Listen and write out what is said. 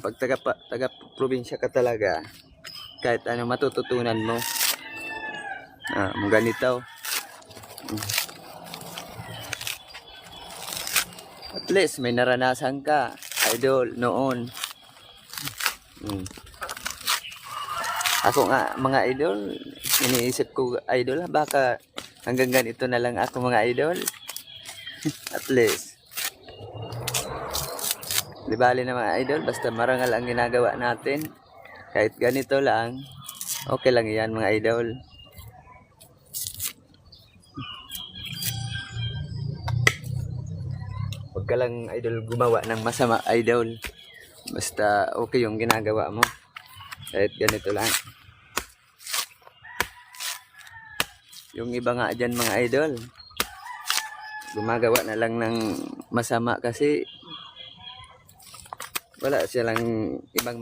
Pag taga probinsya ka talaga, kahit ano matututunan mo. Ganito. At least may naranasan ka, idol, noon. Ako nga, mga idol, iniisip ko, idol, baka hanggang ganito na lang ako, mga idol. At least. Di bali na mga idol, basta marangal ang ginagawa natin. Kahit ganito lang, okay lang yan, mga idol. Huwag ka lang, idol, gumawa ng masama, idol. Basta okay yung ginagawa mo. Kahit ganito lang. Yung iba nga dyan, mga idol, gumagawa na lang ng masama kasi wala silang ibang